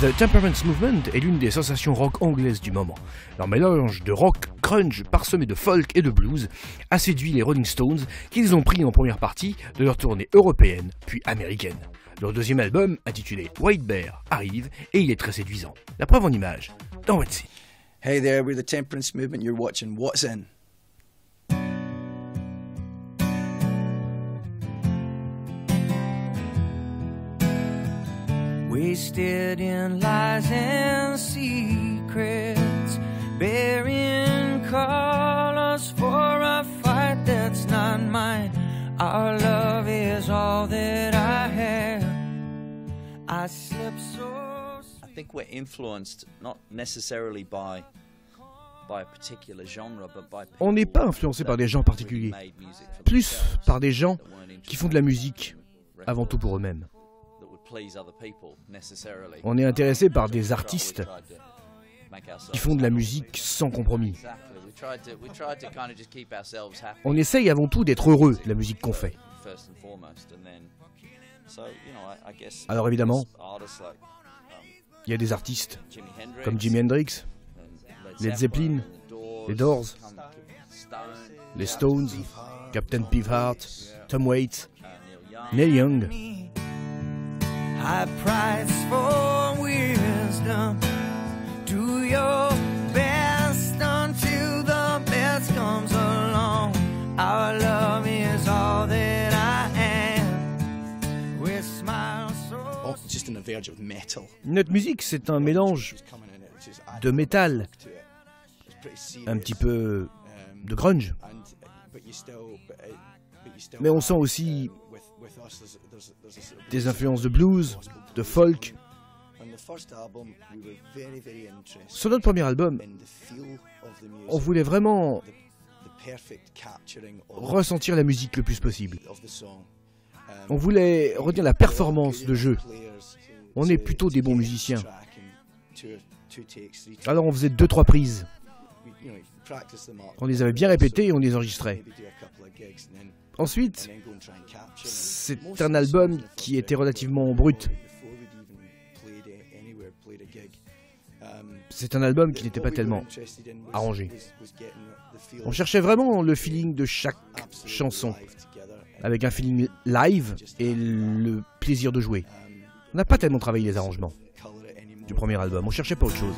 The Temperance Movement est l'une des sensations rock anglaises du moment. Leur mélange de rock grunge parsemé de folk et de blues a séduit les Rolling Stones qu'ils ont pris en première partie de leur tournée européenne puis américaine. Leur deuxième album, intitulé White Bear, arrive et il est très séduisant. La preuve en image, dans What's In. Hey there, we're the Temperance Movement, you're watching What's In. Wasted in lies and secrets, burying colors for a fight that's not mine. Our love is all that I have. I slip so. I think we're influenced not necessarily by a particular genre, but by. On n'est pas influencé par des gens particuliers, plus par des gens qui font de la musique avant tout pour eux-mêmes. On est intéressé par des artistes qui font de la musique sans compromis. On essaye avant tout d'être heureux de la musique qu'on fait. Alors évidemment, il y a des artistes comme Jimi Hendrix, Led Zeppelin, les Doors, les Stones, Captain Beefheart, Tom Waits, Neil Young. I price for wisdom. Do your best until the best comes along. Our love is all that I am. We smile so. Just on the verge of metal. Notre musique, c'est un mélange de métal, un petit peu de grunge. Mais on sent aussi des influences de blues, de folk. Sur notre premier album, on voulait vraiment ressentir la musique le plus possible. On voulait retenir la performance de jeu. On est plutôt des bons musiciens. Alors on faisait 2-3 prises. On les avait bien répétées et on les enregistrait. Ensuite, c'est un album qui était relativement brut. C'est un album qui n'était pas tellement arrangé. On cherchait vraiment le feeling de chaque chanson, avec un feeling live et le plaisir de jouer. On n'a pas tellement travaillé les arrangements du premier album, on cherchait pas autre chose.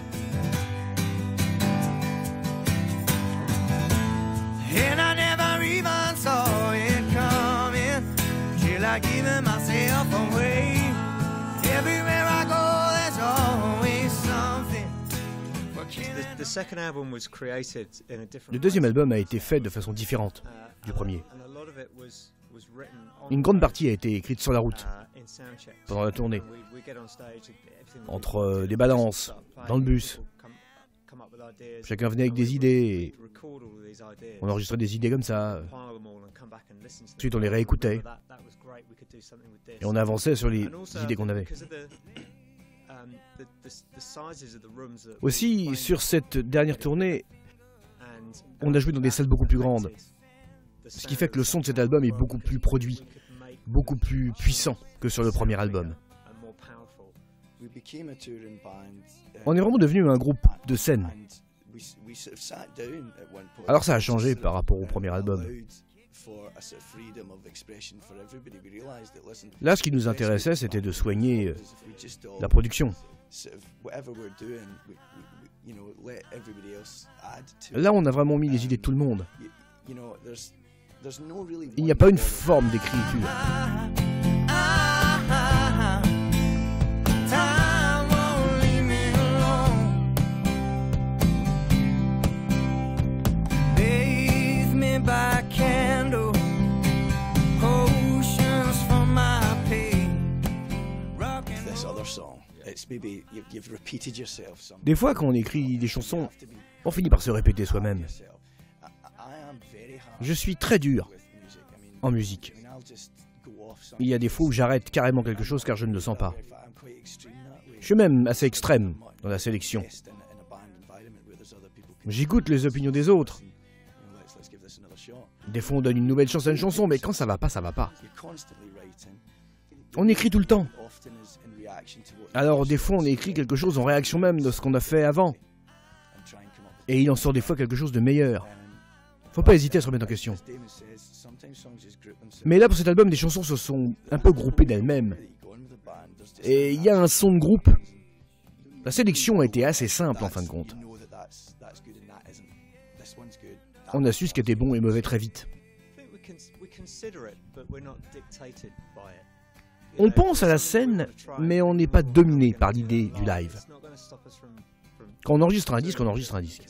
Like giving myself away. Everywhere I go, there's always something. The second album was created in a different. Le deuxième album a été fait de façon différente du premier. Une grande partie a été écrite sur la route, pendant la tournée, entre des balances, dans le bus. Chacun venait avec des idées, et on enregistrait des idées comme ça. Ensuite, on les réécoutait, et on avançait sur les idées qu'on avait. Aussi, sur cette dernière tournée, on a joué dans des salles beaucoup plus grandes, ce qui fait que le son de cet album est beaucoup plus produit, beaucoup plus puissant que sur le premier album. On est vraiment devenu un groupe de scène. Alors ça a changé par rapport au premier album. Là, ce qui nous intéressait, c'était de soigner la production. Là, on a vraiment mis les idées de tout le monde. Il n'y a pas une forme d'écriture. Des fois, quand on écrit des chansons, on finit par se répéter soi-même. Je suis très dur en musique. Il y a des fois où j'arrête carrément quelque chose car je ne le sens pas. Je suis même assez extrême dans la sélection. J'écoute les opinions des autres. Des fois, on donne une nouvelle chance à une chanson, mais quand ça va pas, ça va pas. On écrit tout le temps. Alors des fois on écrit quelque chose en réaction même de ce qu'on a fait avant. Et il en sort des fois quelque chose de meilleur. Faut pas hésiter à se remettre en question. Mais là pour cet album, des chansons se sont un peu groupées d'elles-mêmes. Et il y a un son de groupe. La sélection a été assez simple en fin de compte. On a su ce qui était bon et mauvais très vite. On pense à la scène, mais on n'est pas dominé par l'idée du live. Quand on enregistre un disque, on enregistre un disque.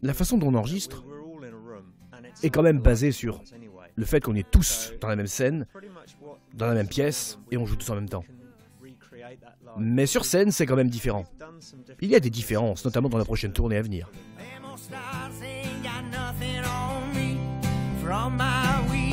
La façon dont on enregistre est quand même basée sur le fait qu'on est tous dans la même scène, dans la même pièce, et on joue tous en même temps. Mais sur scène, c'est quand même différent. Il y a des différences, notamment dans la prochaine tournée à venir. From my